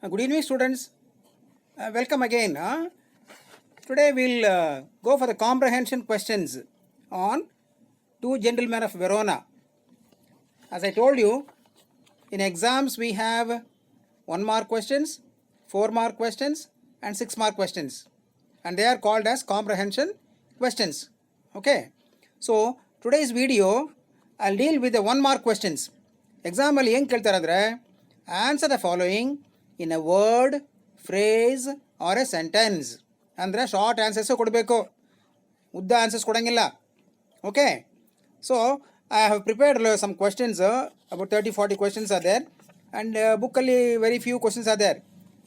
Good evening, students. Welcome again. Today we'll go for the comprehension questions on Two Gentlemen of Verona. As I told you, in exams we have 1 mark questions, 4 mark questions, and 6 mark questions, and they are called as comprehension questions. Okay. So today's video I'll deal with the 1 mark questions. Example ಏನು ಕೇಳ್ತಾರೆ ಅಂದರೆ answer the following in a word, phrase or a sentence. ಅಂದರೆ short answers ಕೊಡಬೇಕು, ಉದ್ದ answers ಕೊಡೋಂಗಿಲ್ಲ. Okay. So I have prepared some questions, about 30-40 questions are there, and bookally very few questions are there.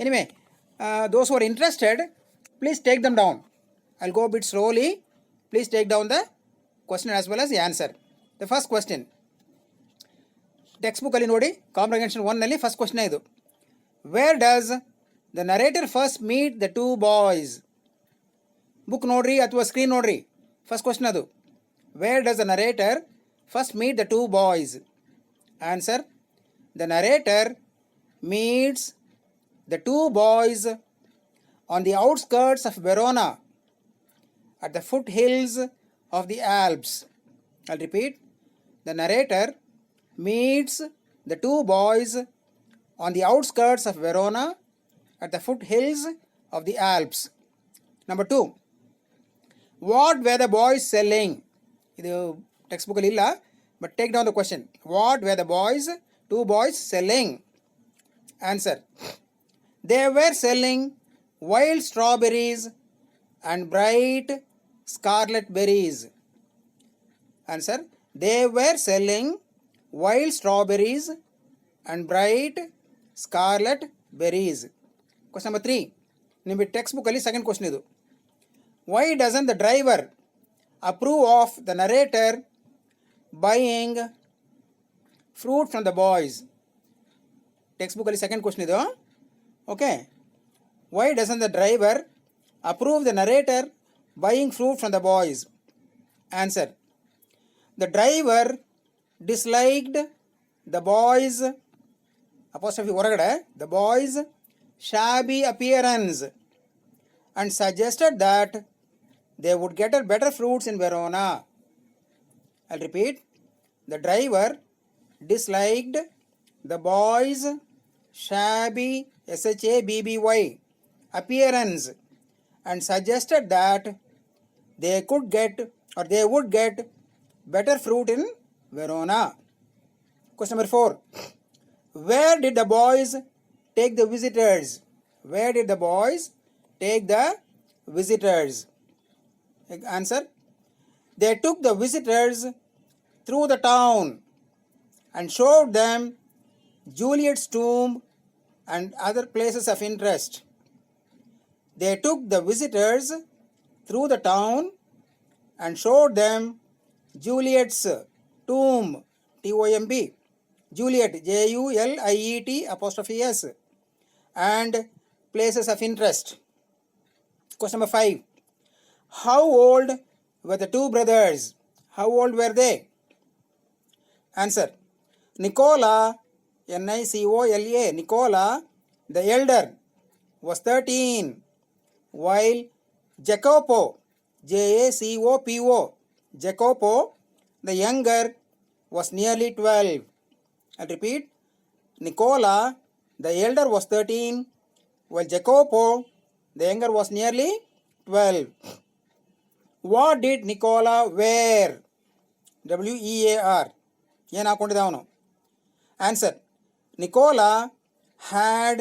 Anyway, those who are interested, please take them down. I'll go a bit slowly. Please take down the question as well as the answer. The first question, text ಬುಕ್ಕಲ್ಲಿ ನೋಡಿ, comprehension 1ನಲ್ಲಿ first question ಇದು. Where does the narrator first meet the two boys? Book ನೋಡ್ರಿ ಅಥವಾ screen ನೋಡ್ರಿ, first question ಅದು. Where does the narrator first meet the two boys? Answer, the narrator meets the two boys on the outskirts of Verona at the foothills of the Alps. I'll repeat. The narrator meets the two boys on the outskirts of Verona at the foothills of the Alps. Number 2. What were the boys selling? Idu textbook alli illa, but take down the question. What were the two boys selling? Answer. They were selling wild strawberries and bright scarlet berries. Answer. They were selling wild strawberries and bright scarlet berries. Question number 3. ನಿಮ್ಮ text ಬುಕ್ಕಲ್ಲಿ second question ಇದು. Why doesn't the driver approve of the narrator buying fruit from the boys? Text ಬುಕ್ಕಲ್ಲಿ second question ಇದು. Okay. Why doesn't the driver approve the narrator buying fruit from the boys? Answer. The driver disliked the boys, apostrophe ಹೊರಗಡೆ, the boys' shabby appearance and suggested that they would get better fruits in Verona. I'll repeat. The driver disliked the boys' shabby, shabby appearance and suggested that they would get better fruit in Verona. Question number 4. Where did the boys take the visitors? Where did the boys take the visitors? Answer. They took the visitors through the town and showed them Juliet's tomb and other places of interest. They took the visitors through the town and showed them Juliet's tomb, T-O-M-B, Juliet, J-U-L-I-E-T apostrophe S, and places of interest. Question number 5. How old were the two brothers? How old were they? Answer. Nicola, N-I-C-O-L-A, Nicola, the elder, was 13, while Jacopo, J-A-C-O-P-O, Jacopo, the younger, was nearly 12. I'll repeat. Nicola, the elder, was 13, while Jacopo, the younger, was nearly 12. What did Nicola wear? W-E-A-R. ಏನು ಹಾಕೊಂಡಿದ್ದ ಅವನು? Answer. Nicola had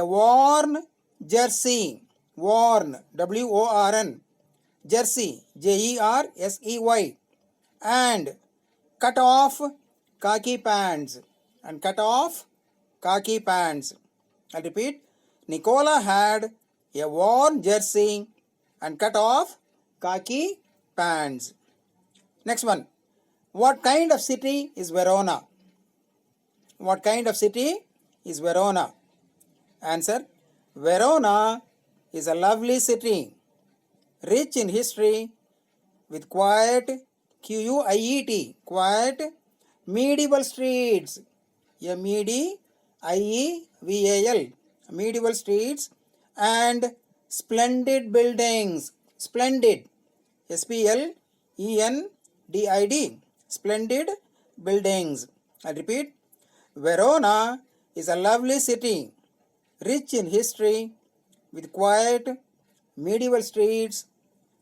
a worn jersey, worn, W-O-R-N, jersey, J-E-R-S-E-Y, and cut off khaki pants, I'll repeat. Nicola had a worn jersey and cut off khaki pants. Next one. What kind of city is Verona? What kind of city is Verona? Answer. Verona is a lovely city, rich in history, with quiet, Q-U-I-E-T, quiet medieval streets, M-E-D-I-E-V-A-L, medieval streets and splendid buildings. Splendid, S-P-L-E-N-D-I-D, splendid buildings. I repeat, Verona is a lovely city, rich in history, with quiet medieval streets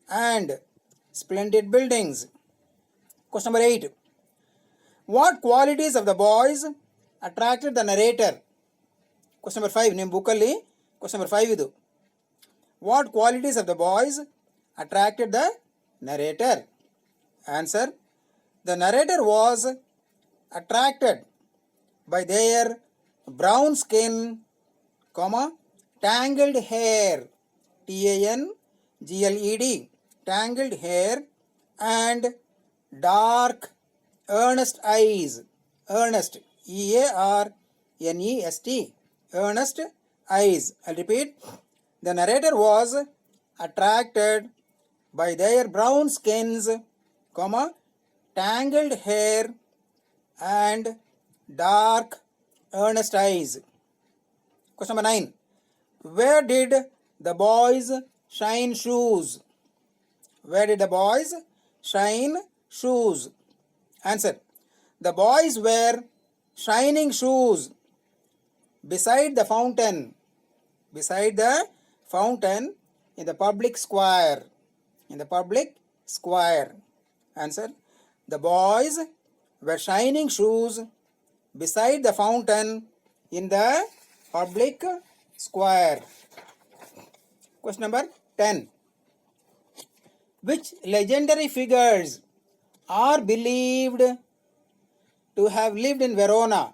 and splendid buildings. Question number 8. What qualities of the boys attracted the narrator? Question number 5. ನಿಮ್ಮ ಬುಕ್ಕಲ್ಲಿ question number 5 ಇದು. What qualities of the boys attracted the narrator? Answer. The narrator was attracted by their brown skin, tangled hair, T-A-N-G-L-E-D, tangled hair, and dark, earnest eyes, earnest, E-A-R-N-E-S-T, earnest eyes. I'll repeat. The narrator was attracted by their brown skins, tangled hair, and dark, earnest eyes. Question number 9. Where did the boys shine shoes? Where did the boys shine shoes? Answer. The boys wear shining shoes beside the fountain. Beside the fountain in the public square. In the public square. Answer. The boys wear shining shoes beside the fountain in the public square. Question number 10. Which legendary figures are believed to have lived in Verona?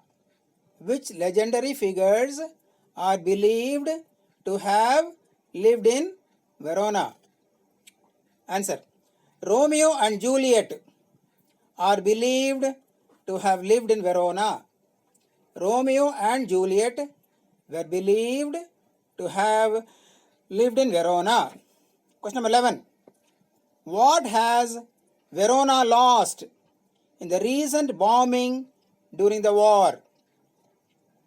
Which legendary figures are believed to have lived in Verona? Answer. Romeo and Juliet are believed to have lived in Verona. Romeo and Juliet were believed to have lived in Verona. Question number 11. What has Verona lost in the recent bombing during the war?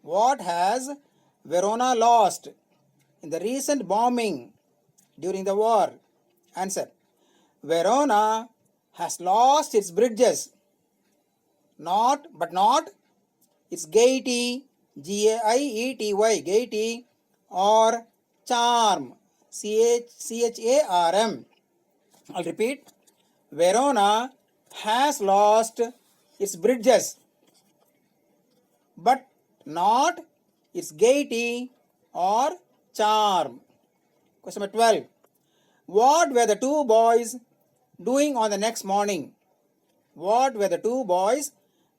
What has Verona lost in the recent bombing during the war? Answer. Verona has lost its bridges, not its gaiety, G-A-I-E-T-Y, gaiety, or charm, C-H-A-R-M. I'll repeat. Verona has lost its bridges, but not its gaiety or charm. Question number 12. What were the two boys doing on the next morning? What were the two boys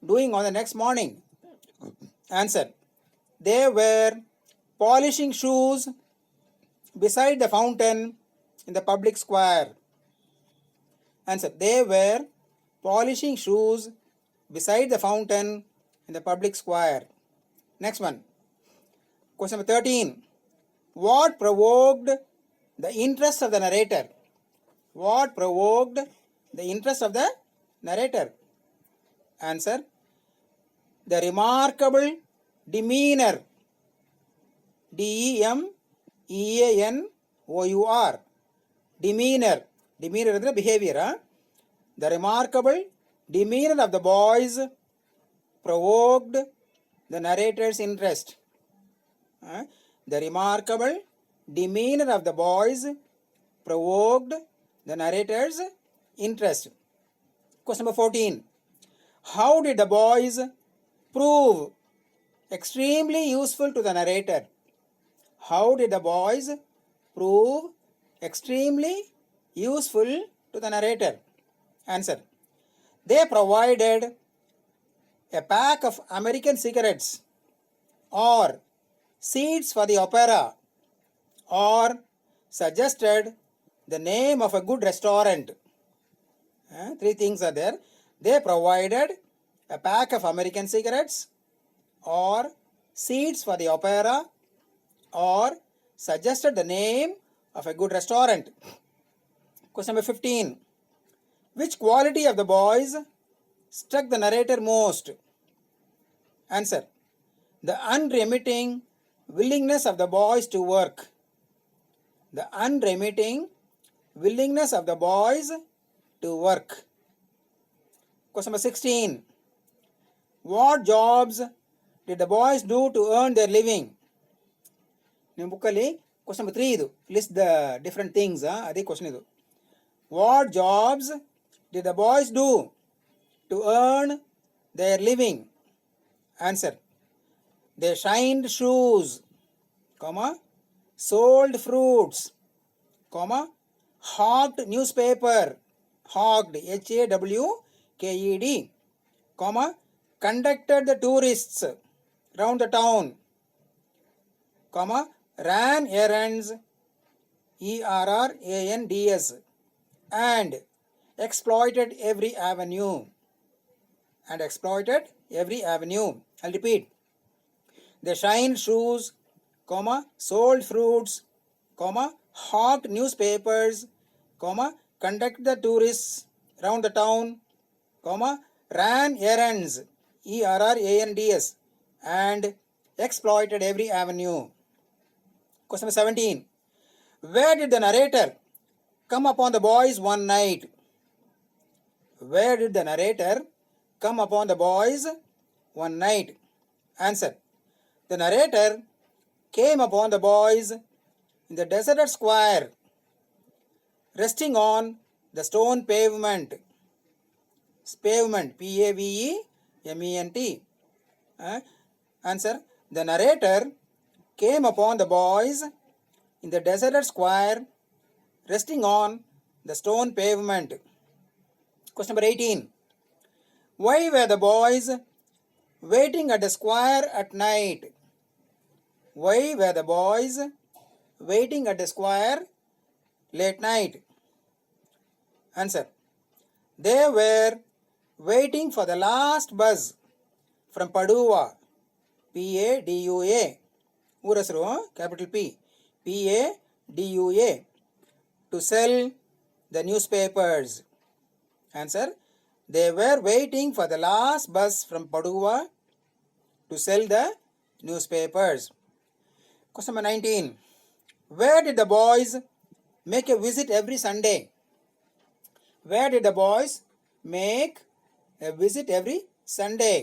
doing on the next morning? Answer. They were polishing shoes beside the fountain in the public square. Answer. They were polishing shoes beside the fountain in the public square. Next one. Question number 13. What provoked the interest of the narrator? What provoked the interest of the narrator? Answer. The remarkable demeanor, D-E-M-E-A-N-O-U-R, demeanor, demeanor is the behavior. The remarkable demeanor of the boys provoked the narrator's interest. The remarkable demeanor of the boys provoked the narrator's interest. Question number 14. How did the boys prove extremely useful to the narrator? How did the boys prove extremely useful to the narrator? Answer. They provided a pack of American cigarettes, or seats for the opera, or suggested the name of a good restaurant. Three things are there. They provided a pack of American cigarettes, or seats for the opera, or suggested the name of a good restaurant. Question number 15. Which quality of the boys struck the narrator most? Answer. The unremitting willingness of the boys to work. The unremitting willingness of the boys to work. Question number 16. What jobs did the boys do to earn their living? ನಿಮ್ಮ ಬುಕ್ಕಲ್ಲಿ question number 3 ಇದು. List the different things. ಅದೇ question ಇದು. What jobs did the boys do to earn their living? Answer. They shined shoes, sold fruits, hawked newspaper, hawked, HAWKED, conducted the tourists round the town, ran errands, ERRANDS, and exploited every avenue. I'll repeat. They shined shoes, sold fruits, hawked newspapers, conducted the tourists round the town, ran errands, ERRANDS, and exploited every avenue. Question number 17. Where did the narrator come upon the boys one night? Where did the narrator come upon the boys one night? Answer. The narrator came upon the boys in the deserted square, resting on the stone pavement. Pavement, PAVEMENT. Answer. The narrator came upon the boys in the deserted square, resting on the stone pavement. Question number 18. Why were the boys waiting at the square at night? Why were the boys waiting at the square late night? Answer. They were waiting for the last bus from Padua, PADUA, ಊರಸರು capital P, PADUA, to sell the newspapers. Answer. They were waiting for the last bus from Padua to sell the newspapers. Question number 19. Where did the boys make a visit every Sunday? Where did the boys make a visit every Sunday?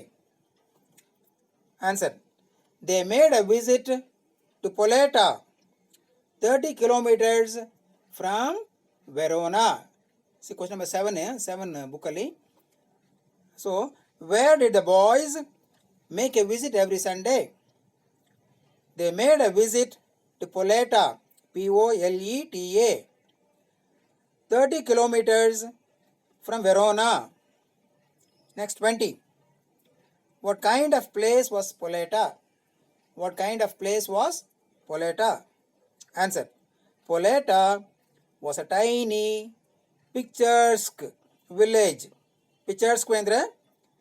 Answer. They made a visit to Poleta, 30 kilometers from Verona. See question number 7 bookali. So, where did the boys make a visit every Sunday? They made a visit to Poleta, POLETA, 30 kilometers from Verona. Next 20. What kind of place was Poleta? What kind of place was Poleta? Answer. Poleta was a tiny, picturesque village. Picturesque ಅಂದ್ರೆ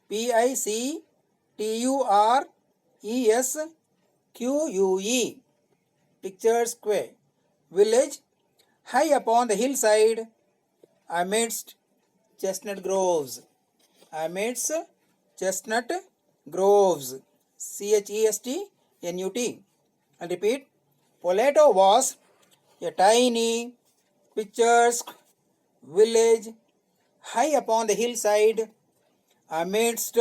PICTURESQUE. Picturesque village high upon the hillside amidst chestnut groves. Amidst chestnut groves. CHESTNUT. I'll repeat. Poleta was a tiny, picturesque village high upon the hillside amidst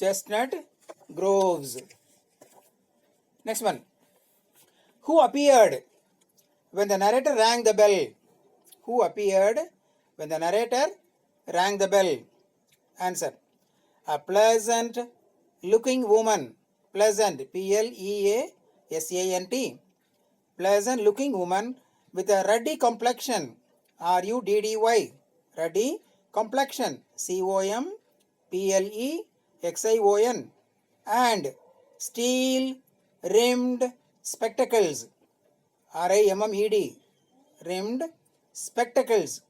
chestnut groves. Next one. Who appeared when the narrator rang the bell? Who appeared when the narrator rang the bell? Answer. A pleasant looking woman. Pleasant, PLEASANT. Pleasant looking woman with a ruddy complexion, RUDDY. Ruddy complexion, COMPLEXION. And steel rimmed spectacles, RIMMED. Rimmed spectacles,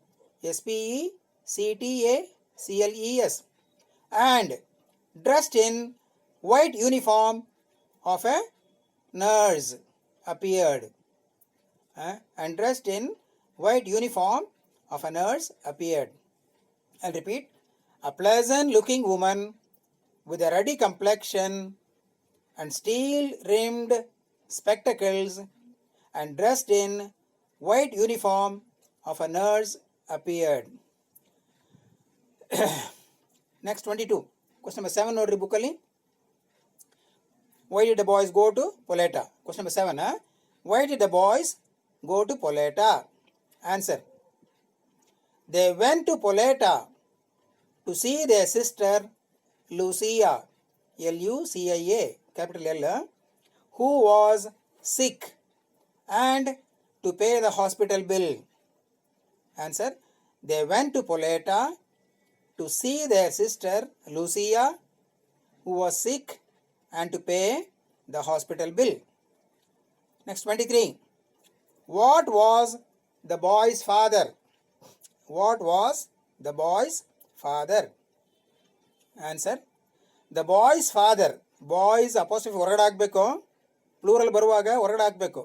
SPECTACLES. And dressed in white uniform of a nurse appeared. And dressed in white uniform of a nurse appeared. I'll repeat. A pleasant looking woman with a ruddy complexion and steel rimmed spectacles, and dressed in white uniform of a nurse appeared. Next 22. Question number 7 nodri book alli. Why did the boys go to Poleta? Question number 7. Why did the boys go to Poleta? Answer. They went to Poleta to see their sister Lucia, Lucia, capital L, who was sick, and to pay the hospital bill. Answer. They went to Poleta to see their sister Lucia, who was sick, and to pay the hospital bill. Next 23. What was the boy's father? What was the boy's father? Answer. The boy's father. Boys apostrophe ಹೊರಗಡೆ ಹಾಕಬೇಕು, plural ಬರುವಾಗ ಹೊರಗಡೆ ಹಾಕಬೇಕು.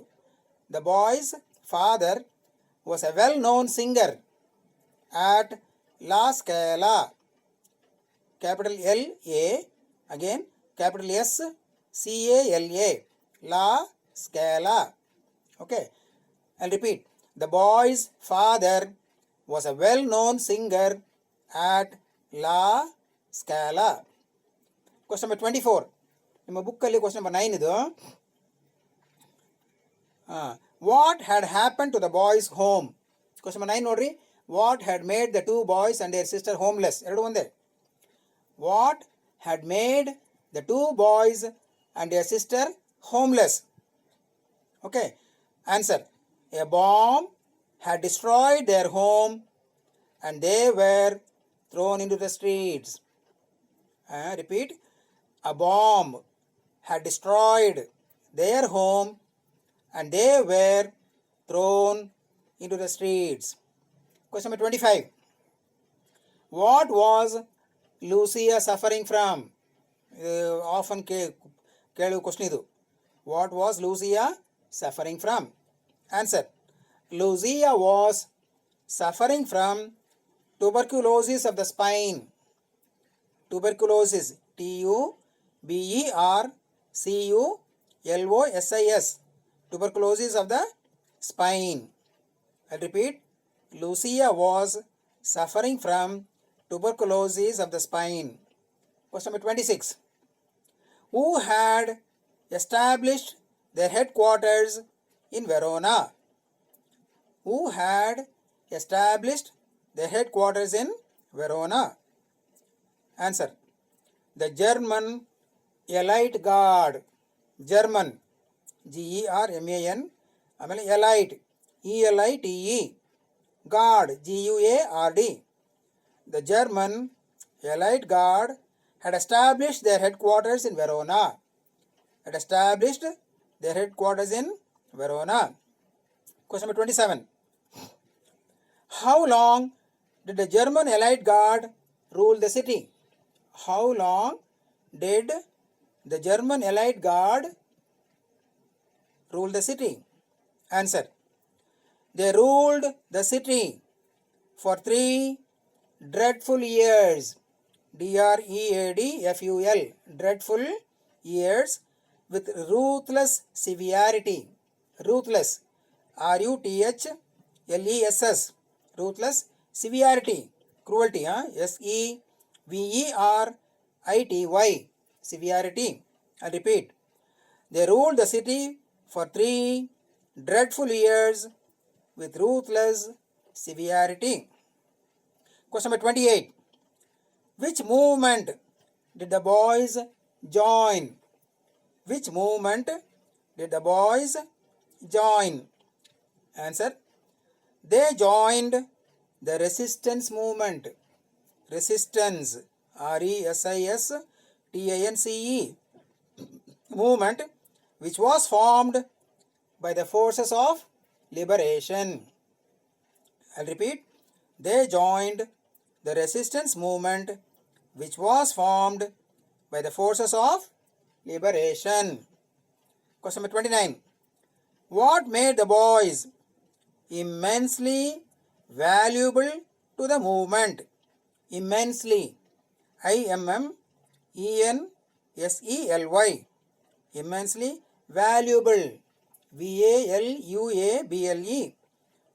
The boy's father was a well-known singer at La Scala. Capital L-A, again capital S-C-A-L-A, La Scala. Okay, I'll repeat. The boy's father was a well-known singer at La Scala. Question number 24. ನಿಮ್ಮ ಬುಕ್ಕಲ್ಲಿ question number 9 ಇದು. What had happened to the boys' home? Question number 9 ನೋಡ್ರಿ. What had made the two boys and their sister homeless? ಎರಡು ಒಂದೇ. What had made the two boys and their sister homeless? Okay. Answer. A bomb had destroyed their home and they were thrown into the streets. Repeat. A bomb had destroyed their home and they were thrown into the streets. Question number 25. What was Lucia suffering from? Often ಕೇಳುವ question ಇದು. What was Lucia suffering from? Answer. Lucia was suffering from tuberculosis of the spine. Tuberculosis. Tuberculosis. Tuberculosis of the spine. I'll repeat. Lucia was suffering from tuberculosis of the spine. Question number 26. Who had established their headquarters in Verona? Who had established their headquarters in Verona? Answer. The German Elite Guard. German. G-E-R-M-A-N. ಆಮೇಲೆ Elite. E-L-I-T-E. Guard. G-U-A-R-D. The German Elite Guard had established their headquarters in Verona. Had established their headquarters in Verona. Question number 27. How long did the German Elite Guard rule the city? How long did the German Elite Guard rule the city? Answer. They ruled the city for 3 dreadful years. D-R-E-A-D-F-U-L. Dreadful years with ruthless severity. Ruthless. R-U-T-H-L-E-S-S. Ruthless severity. Cruelty. S-E-V-E-R-I-T-Y. Severity. I repeat. They ruled the city for 3 dreadful years with ruthless severity. Question number 28. Which movement did the boys join? Which movement did the boys join? Answer. They joined the resistance movement. Resistance. R-E-S-I-S-T-A-N-C-E. Movement which was formed by the forces of liberation. I'll repeat. They joined the resistance movement which was formed by the forces of liberation. Question number 29. What made the boys immensely valuable to the movement? Immensely. I-M-M-E-N-S-E-L-Y. Immensely valuable, valuable,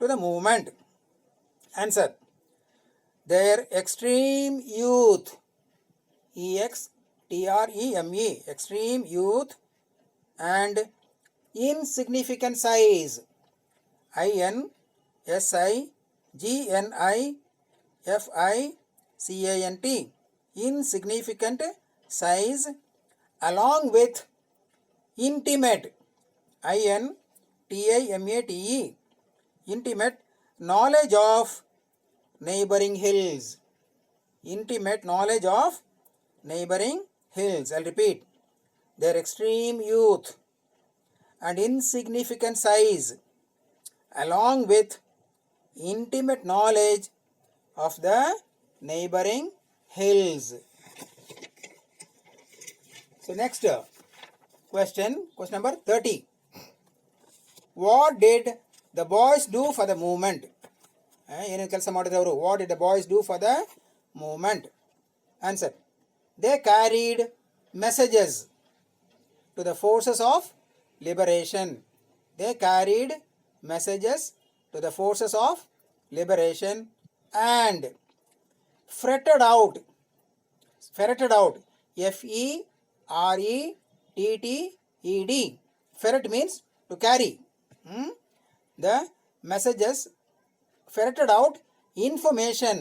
to the movement. Answer. Their extreme youth, extreme, extreme youth, and insignificant size, insignificant, insignificant size, along with intimate, intimate, intimate knowledge of neighboring hills, intimate knowledge of neighboring hills. I'll repeat. Their extreme youth and insignificant size, along with intimate knowledge of the neighboring hills. So next question number 30. What did the boys do for the movement? ಏನೇನು ಕೆಲಸ ಮಾಡಿದ್ರು ಅವರು? What did the boys do for the movement? Answer. They carried messages to the forces of liberation. They carried messages to the forces of liberation and ferreted out, F-E-R-E-T-T-E-D. Ferret means to carry. The messages ferreted out information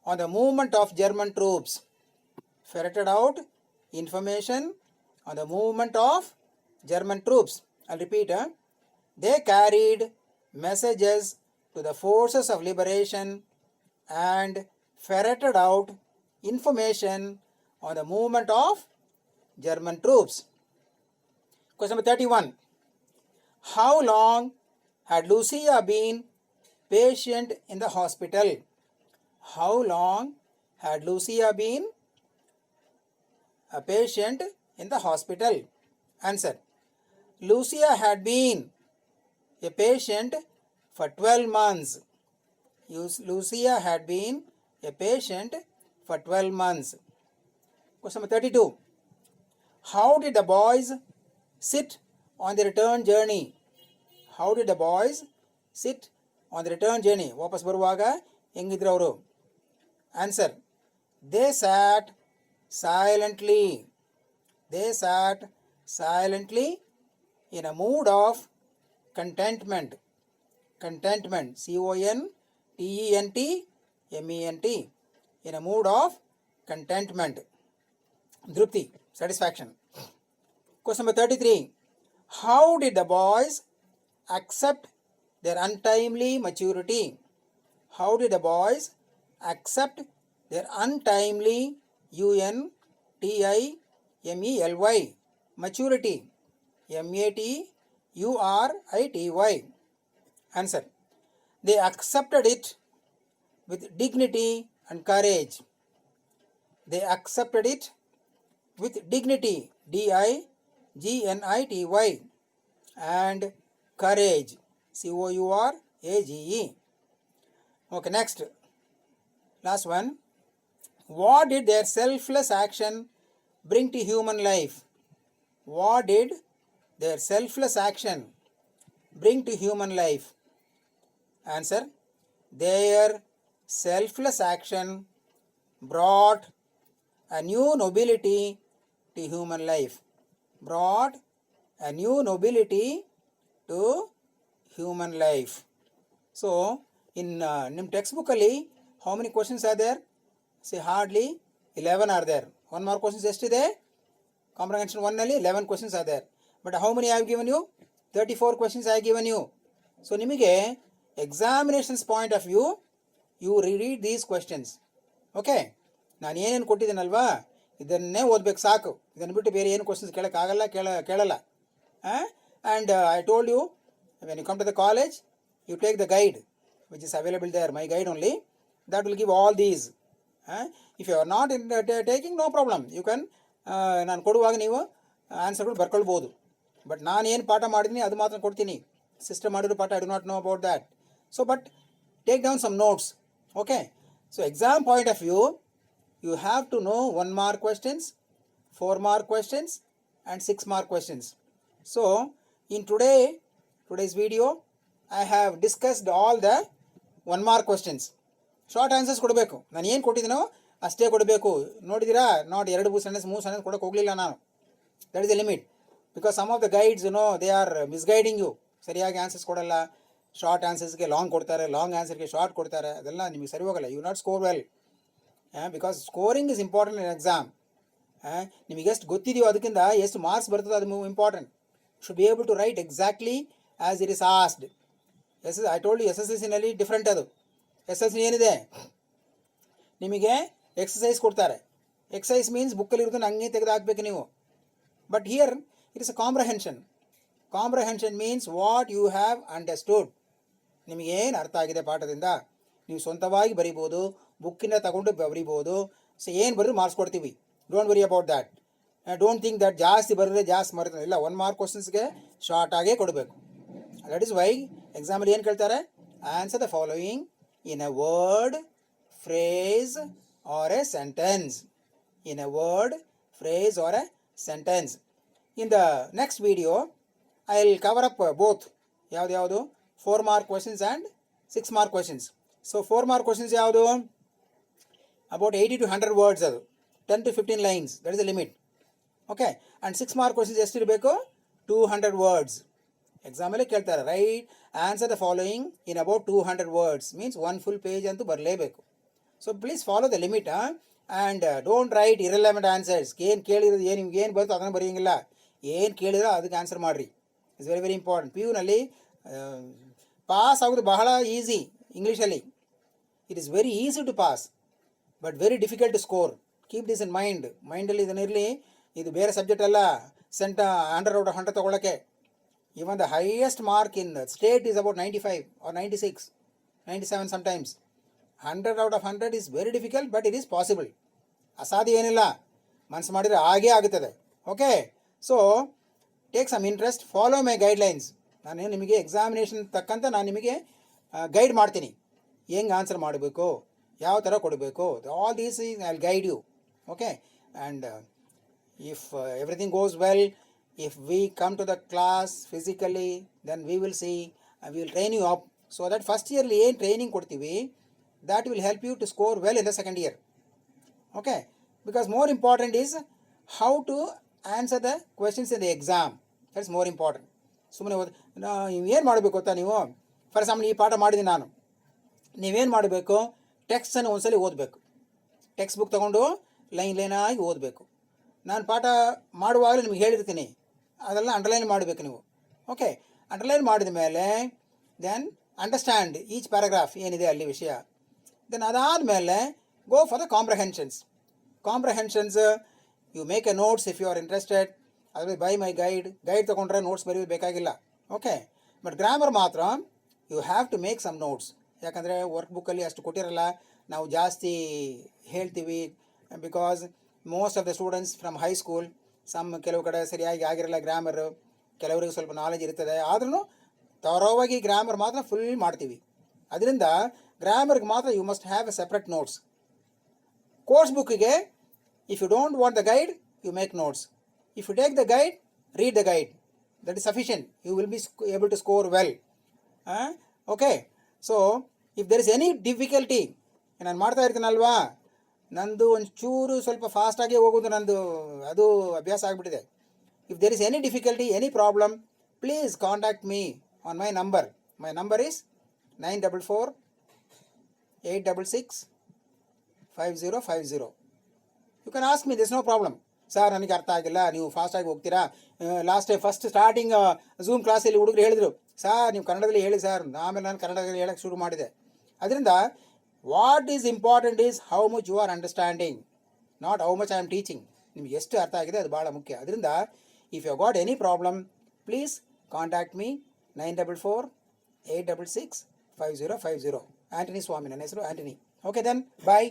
on the movement of German troops. Ferreted out information on the movement of German troops. I'll repeat. They carried messages to the forces of liberation and ferreted out information on the movement of German troops. Question number 31. How long had Lucia been patient in the hospital? How long had Lucia been a patient in the hospital? Answer. Lucia had been a patient for 12 months. Lucia had been a patient for 12 months. Question number 32. How did the boys sit on the return journey? How did the boys sit on the return journey? ವಾಪಸ್ ಬರುವಾಗ ಹೆಂಗಿದ್ರು ಅವರು? Answer. They sat silently. They sat silently in a mood of contentment. Contentment. C-O-N-T-E-N-T-M-E-N-T. In a mood of contentment. Drupti. Satisfaction. Question number 33. How did the boys accept their untimely maturity? How did the boys accept their untimely U-N-T-I-M-E-L-Y maturity? M-A-T-U-R-I-T-Y. Answer. They accepted it with dignity and courage. They accepted it with dignity, D-I-G-N-I-T-Y, and courage, C-O-U-R-A-G-E. Okay, next. Last one. What did their selfless action bring to human life? What did their selfless action bring to human life? Answer. Their selfless action brought a new nobility to human life. Brought a new nobility to human life. So, in ನಿಮ್ಮ textbook ಅಲ್ಲಿ how many questions are there? See, hardly 11 are there. One more questions ಎಷ್ಟಿದೆ? Comprehension 1 ನಲ್ಲಿ 11 questions are there. But how many I have given you? 34 questions I have given you. So, ನಿಮಗೆ examinations point of view, you reread these questions. Okay? ನಾನು ಏನೇನು ಕೊಟ್ಟಿದ್ದೀನಲ್ವಾ ಇದನ್ನೇ ಓದಬೇಕು ಸಾಕು. ಇದನ್ನು ಬಿಟ್ಟು ಬೇರೆ ಏನು ಕ್ವಶನ್ಸ್ ಕೇಳಲ್ಲ. And I told you, when you come to the college, you take the guide which is available there, my guide only. That will give all these. If you are not taking, no problem. You can, ನಾನು ಕೊಡುವಾಗ ನೀವು ಆನ್ಸರ್ಗಳು ಬರ್ಕೊಳ್ಬೋದು. But ನಾನು ಏನು ಪಾಠ ಮಾಡಿದ್ದೀನಿ ಅದು ಮಾತ್ರ ಕೊಡ್ತೀನಿ. ಸಿಸ್ಟಮ್ ಮಾಡಿರೋ ಪಾಠ I do not know about that. So, but take down some notes. Okay? So, exam point of view, you have to know 1 mark questions, 4 mark questions, and 6 mark questions. So in today's video I have discussed all the 1 mark questions. Short answers ಕೊಡಬೇಕು. ನಾನು ಏನು ಕೊಟ್ಟಿದ್ದೀನೋ ಅಷ್ಟೇ ಕೊಡಬೇಕು. ನೋಡಿದ್ದೀರಾ, not 2 sentence 3 sentence ಕೊಡೋಕೆ ಹೋಗಲಿಲ್ಲ ನಾನು. That is the limit. Because some of the guides they are misguiding you. ಸರಿಯಾಗಿ ಆನ್ಸರ್ಸ್ ಕೊಡಲ್ಲ. ಶಾರ್ಟ್ ಆನ್ಸರ್ಸ್ಗೆ ಲಾಂಗ್ ಕೊಡ್ತಾರೆ, ಲಾಂಗ್ ಆನ್ಸರ್ಗೆ ಶಾರ್ಟ್ ಕೊಡ್ತಾರೆ. ಅದೆಲ್ಲ ನಿಮಗೆ ಸರಿ ಹೋಗಲ್ಲ. You not score well. Because scoring is important in exam. ನಿಮಗೆ ಎಷ್ಟು ಗೊತ್ತಿದೆಯೋ ಅದಕ್ಕಿಂತ ಎಷ್ಟು ಮಾರ್ಕ್ಸ್ ಬರ್ತದೆ ಅದು important. Should be able to write exactly as it is asked. I told you SSLC different ಅದು. SSLC ಏನಿದೆ, ನಿಮಗೆ ಎಕ್ಸಸೈಸ್ ಕೊಡ್ತಾರೆ. ಎಕ್ಸಸೈಸ್ ಮೀನ್ಸ್ ಬುಕ್ಕಲ್ಲಿ ಇರೋದನ್ನ ಹಂಗೆ ತೆಗೆದು ಹಾಕಬೇಕು ನೀವು. But here it is a comprehension. Comprehension means what you have understood. ನಿಮಗೇನು ಅರ್ಥ ಆಗಿದೆ ಪಾಠದಿಂದ ನೀವು ಸ್ವಂತವಾಗಿ ಬರಿಬೋದು, ಬುಕ್ಕಿಂದ ತಗೊಂಡು ಬರಿಬೋದು. ಸೊ ಏನು ಬರೆದು ಮಾರ್ಕ್ಸ್ ಕೊಡ್ತೀವಿ. Don't worry about that. Don't think that ಜಾಸ್ತಿ ಬರೆದ್ರೆ ಜಾಸ್ತಿ ಮರ್ತಾರೆ. ಇಲ್ಲ, 1 ಮಾರ್ಕ್ ಕ್ವಶನ್ಸ್ಗೆ ಶಾರ್ಟ್ ಆಗೇ ಕೊಡಬೇಕು. ದಟ್ ಇಸ್ ವೈ ಎಕ್ಸಾಮಲ್ಲಿ ಏನು ಕೇಳ್ತಾರೆ, answer the following in a word, phrase or a sentence. In a word, phrase or a sentence. In the next video, I will cover up both. ಯಾವುದು 4 mark questions and 6 mark questions. So 4 mark questions ಯಾವುದು, about 80 to 100 words ಅದು, 10 to 15 lines. That is the limit. Okay. And 6 mark questions ಎಷ್ಟಿರಬೇಕು, 200 words. ಎಕ್ಸಾಮಲ್ಲಿ ಕೇಳ್ತಾರೆ, right answer the following in about 200 words. Means 1 full page ಅಂತೂ ಬರಲೇಬೇಕು. So please follow the limit. And don't right irrelevant answers. ಏನು ಕೇಳಿರೋದು, ಏನು ನಿಮ್ಗೆ ಏನು ಬರುತ್ತೋ ಅದನ್ನು ಬರೆಯೋಂಗಿಲ್ಲ. ಏನು ಕೇಳಿರೋ ಅದಕ್ಕೆ ಆನ್ಸರ್ ಮಾಡಿರಿ. It's very very important. PUನಲ್ಲಿ ಪಾಸ್ ಆಗೋದು ಬಹಳ ಈಸಿ. ಇಂಗ್ಲೀಷಲ್ಲಿ it is very easy to pass, but very difficult to score. Keep this in mind. ಮೈಂಡಲ್ಲಿ ಇದನ್ನಿರಲಿ. ಇದು ಬೇರೆ ಸಬ್ಜೆಕ್ಟ್ ಅಲ್ಲ 100 out of 100 ತೊಗೊಳಕ್ಕೆ. Even the highest mark in the state is about 95 or 96, 97 sometimes. 100 out of 100 is very difficult, but it is possible. ಅಸಾಧ್ಯ ಏನಿಲ್ಲ, ಮನಸ್ಸು ಮಾಡಿದರೆ ಹಾಗೇ ಆಗುತ್ತದೆ. Okay. So take some interest, follow my guidelines. ನಾನು ನಿಮಗೆ ಎಕ್ಸಾಮಿನೇಷನ್ ತಕ್ಕಂತ ನಾನು ನಿಮಗೆ ಗೈಡ್ ಮಾಡ್ತೀನಿ. ಹೆಂಗೆ ಆನ್ಸರ್ ಮಾಡಬೇಕು, ಯಾವ ಥರ ಕೊಡಬೇಕು. All these I will guide you. Okay. And if everything goes well, if we come to the class physically, then we will see and we will train you up, so that first year li ಏನು training ಕೊಡ್ತೀವಿ, that will help you to score well in the second year. Okay. Because more important is how to answer the questions in the exam. That's more important. ಸುಮ್ಮನೆ ಏನು ಮಾಡಬೇಕು ಗೊತ್ತಾ, ನೀವು for example ಈ ಪಾಠ ಮಾಡಿದ್ದೀನಿ ನಾನು, ನೀವೇನು ಮಾಡಬೇಕು, ಟೆಕ್ಸ್ಟನ್ನು ಒಂದ್ಸಲಿ ಓದಬೇಕು. ಟೆಕ್ಸ್ಟ್ ಬುಕ್ ತೊಗೊಂಡು ಲೈನಾಗಿ ಓದಬೇಕು. ನಾನು ಪಾಠ ಮಾಡುವಾಗಲೇ ನಿಮ್ಗೆ ಹೇಳಿರ್ತೀನಿ, ಅದೆಲ್ಲ ಅಂಡರ್ಲೈನ್ ಮಾಡಬೇಕು ನೀವು. ಓಕೆ. ಅಂಡರ್ಲೈನ್ ಮಾಡಿದ ಮೇಲೆ ದೆನ್ ಅಂಡರ್ಸ್ಟ್ಯಾಂಡ್ ಈಚ್ ಪ್ಯಾರಾಗ್ರಾಫ್ ಏನಿದೆ ಅಲ್ಲಿ ವಿಷಯ. ದೆನ್ ಅದಾದಮೇಲೆ go for the comprehensions. You make a notes if you are interested. ಅದ್ರ ಬೈ ಮೈ ಗೈಡ್ ತೊಗೊಂಡ್ರೆ ನೋಟ್ಸ್ ಬರೆಯೋದು ಬೇಕಾಗಿಲ್ಲ. ಓಕೆ. ಬಟ್ ಗ್ರಾಮರ್ ಮಾತ್ರ you have to make some notes. ಯಾಕಂದರೆ ವರ್ಕ್ ಬುಕ್ಕಲ್ಲಿ ಅಷ್ಟು ಕೊಟ್ಟಿರಲ್ಲ, ನಾವು ಜಾಸ್ತಿ ಹೇಳ್ತೀವಿ. Because most of the students from high school, ಕೆಲವು ಕಡೆ ಸರಿಯಾಗಿ ಆಗಿರಲ್ಲ ಗ್ರಾಮರ್, ಕೆಲವರಿಗೆ ಸ್ವಲ್ಪ ನಾಲೆಜ್ ಇರ್ತದೆ. ಆದ್ರೂ ತರೋವಾಗಿ ಗ್ರಾಮರ್ ಮಾತ್ರ ಫುಲ್ ಮಾಡ್ತೀವಿ. ಅದರಿಂದ ಗ್ರಾಮರ್ಗೆ ಮಾತ್ರ you must have a separate notes. Course ಬುಕ್ಕಿಗೆ if you don't want the guide, you make notes. If you take the guide, read the guide. That is sufficient. You will be able to score well. Okay. So if there is any difficulty, ನಾನು ಮಾಡ್ತಾ ಇರ್ತೀನಲ್ವಾ, ನಂದು ಒಂಚೂರು ಸ್ವಲ್ಪ ಫಾಸ್ಟಾಗಿ ಹೋಗೋದು ನಂದು ಅದು ಅಭ್ಯಾಸ ಆಗಿಬಿಟ್ಟಿದೆ. If there is any difficulty, any problem, please contact me on my number. My number is 9448665050. You can ask me, this no problem. Sir ನನಗೆ ಅರ್ಥ ಆಗಿಲ್ಲ, ನೀವು ಫಾಸ್ಟಾಗಿ ಹೋಗ್ತೀರಾ. Last time first starting Zoom ಕ್ಲಾಸಲ್ಲಿ ಹುಡುಗರು ಹೇಳಿದರು, ಸರ್ ನೀವು ಕನ್ನಡದಲ್ಲಿ ಹೇಳಿ ಸರ್. ಆಮೇಲೆ ನಾನು ಕನ್ನಡದಲ್ಲಿ ಹೇಳೋಕ್ಕೆ ಶುರು ಮಾಡಿದೆ. ಅದರಿಂದ what is important is how much you are understanding, not how much I am teaching. ನಿಮ್ಗೆ ಎಷ್ಟು ಅರ್ಥ ಆಗಿದೆ ಅದು ಭಾಳ ಮುಖ್ಯ. ಅದರಿಂದ if you got any problem, please contact me 9448665050. Antony Swamy, ನನ್ನ ಹೆಸರು ಆಂಟನಿ. ಓಕೆ ದೆನ್, ಬಾಯ್.